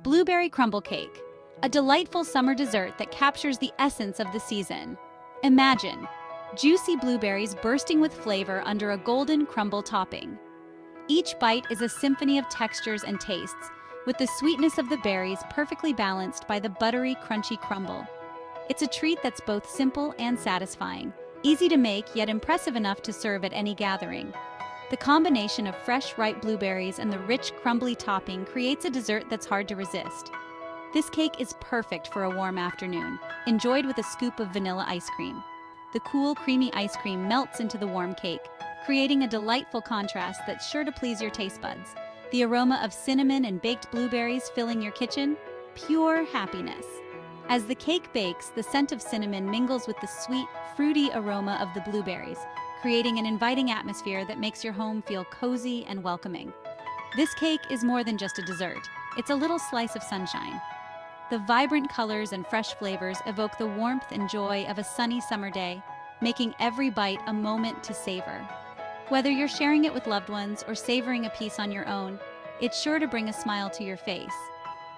Blueberry Crumble Cake, a delightful summer dessert that captures the essence of the season. Imagine juicy blueberries bursting with flavor under a golden crumble topping. Each bite is a symphony of textures and tastes, with the sweetness of the berries perfectly balanced by the buttery, crunchy crumble. It's a treat that's both simple and satisfying, easy to make yet impressive enough to serve at any gathering. The combination of fresh, ripe blueberries and the rich, crumbly topping creates a dessert that's hard to resist. This cake is perfect for a warm afternoon, enjoyed with a scoop of vanilla ice cream. The cool, creamy ice cream melts into the warm cake, creating a delightful contrast that's sure to please your taste buds. The aroma of cinnamon and baked blueberries filling your kitchen, pure happiness. As the cake bakes, the scent of cinnamon mingles with the sweet, fruity aroma of the blueberries, creating an inviting atmosphere that makes your home feel cozy and welcoming. This cake is more than just a dessert. It's a little slice of sunshine. The vibrant colors and fresh flavors evoke the warmth and joy of a sunny summer day, making every bite a moment to savor. Whether you're sharing it with loved ones or savoring a piece on your own, it's sure to bring a smile to your face.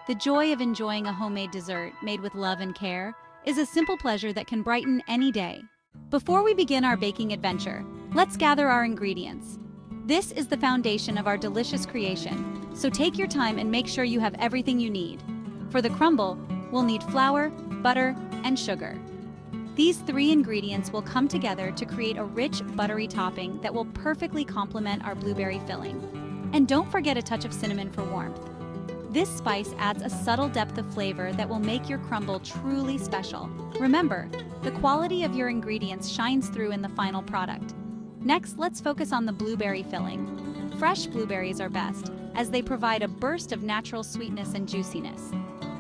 The joy of enjoying a homemade dessert made with love and care is a simple pleasure that can brighten any day. Before we begin our baking adventure, let's gather our ingredients. This is the foundation of our delicious creation, so take your time and make sure you have everything you need. For the crumble, we'll need flour, butter, and sugar. These three ingredients will come together to create a rich, buttery topping that will perfectly complement our blueberry filling. And don't forget a touch of cinnamon for warmth. This spice adds a subtle depth of flavor that will make your crumble truly special. Remember, the quality of your ingredients shines through in the final product. Next, let's focus on the blueberry filling. Fresh blueberries are best, as they provide a burst of natural sweetness and juiciness.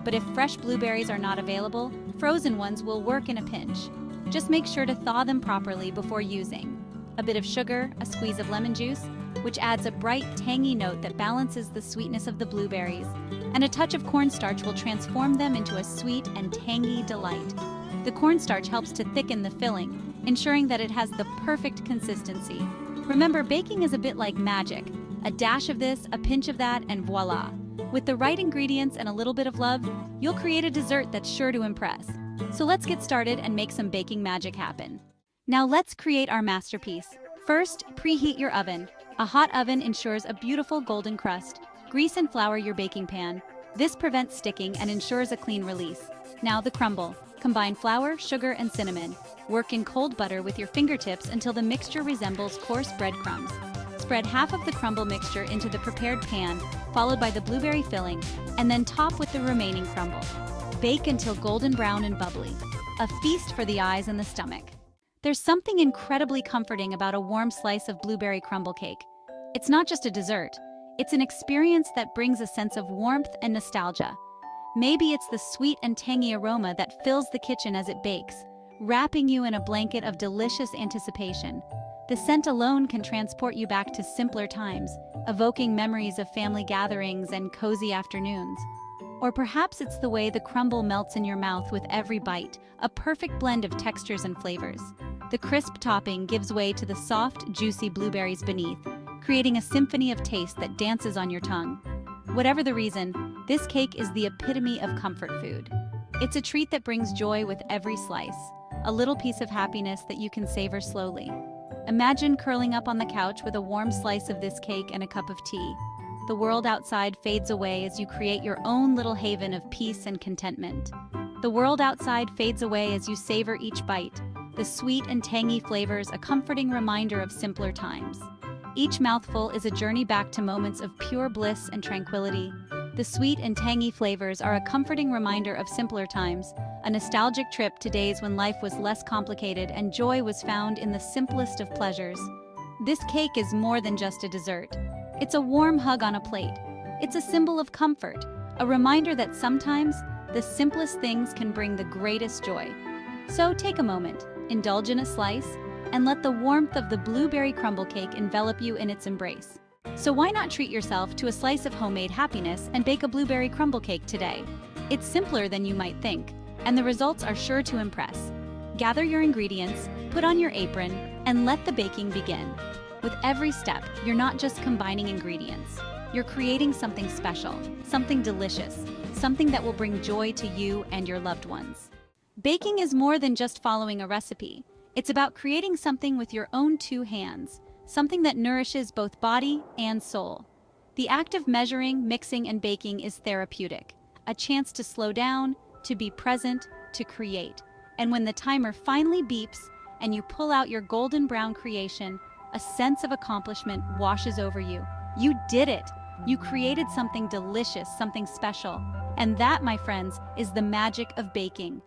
But if fresh blueberries are not available, frozen ones will work in a pinch. Just make sure to thaw them properly before using. A bit of sugar, a squeeze of lemon juice, which adds a bright, tangy note that balances the sweetness of the blueberries, and a touch of cornstarch will transform them into a sweet and tangy delight. The cornstarch helps to thicken the filling, ensuring that it has the perfect consistency. Remember, baking is a bit like magic. A dash of this, a pinch of that, and voila! With the right ingredients and a little bit of love, you'll create a dessert that's sure to impress. So let's get started and make some baking magic happen. Now let's create our masterpiece. First, preheat your oven. A hot oven ensures a beautiful golden crust. Grease and flour your baking pan. This prevents sticking and ensures a clean release. Now the crumble. Combine flour, sugar, and cinnamon. Work in cold butter with your fingertips until the mixture resembles coarse breadcrumbs. Spread half of the crumble mixture into the prepared pan, followed by the blueberry filling, and then top with the remaining crumble. Bake until golden brown and bubbly. A feast for the eyes and the stomach. There's something incredibly comforting about a warm slice of blueberry crumble cake. It's not just a dessert, it's an experience that brings a sense of warmth and nostalgia. Maybe it's the sweet and tangy aroma that fills the kitchen as it bakes, wrapping you in a blanket of delicious anticipation. The scent alone can transport you back to simpler times, evoking memories of family gatherings and cozy afternoons. Or perhaps it's the way the crumble melts in your mouth with every bite, a perfect blend of textures and flavors. The crisp topping gives way to the soft, juicy blueberries beneath, creating a symphony of taste that dances on your tongue. Whatever the reason, this cake is the epitome of comfort food. It's a treat that brings joy with every slice, a little piece of happiness that you can savor slowly. Imagine curling up on the couch with a warm slice of this cake and a cup of tea. The world outside fades away as you create your own little haven of peace and contentment. The world outside fades away as you savor each bite, the sweet and tangy flavors a comforting reminder of simpler times. Each mouthful is a journey back to moments of pure bliss and tranquility. The sweet and tangy flavors are a comforting reminder of simpler times, a nostalgic trip to days when life was less complicated and joy was found in the simplest of pleasures. This cake is more than just a dessert. It's a warm hug on a plate. It's a symbol of comfort, a reminder that sometimes the simplest things can bring the greatest joy. So take a moment, indulge in a slice, and let the warmth of the blueberry crumble cake envelop you in its embrace. So why not treat yourself to a slice of homemade happiness and bake a blueberry crumble cake today? It's simpler than you might think, and the results are sure to impress. Gather your ingredients, put on your apron, and let the baking begin. With every step, you're not just combining ingredients. You're creating something special, something delicious, something that will bring joy to you and your loved ones. Baking is more than just following a recipe. It's about creating something with your own two hands, something that nourishes both body and soul. The act of measuring, mixing, and baking is therapeutic, a chance to slow down, to be present, to create. And when the timer finally beeps and you pull out your golden brown creation, a sense of accomplishment washes over you. You did it! You created something delicious, something special. And that, my friends, is the magic of baking.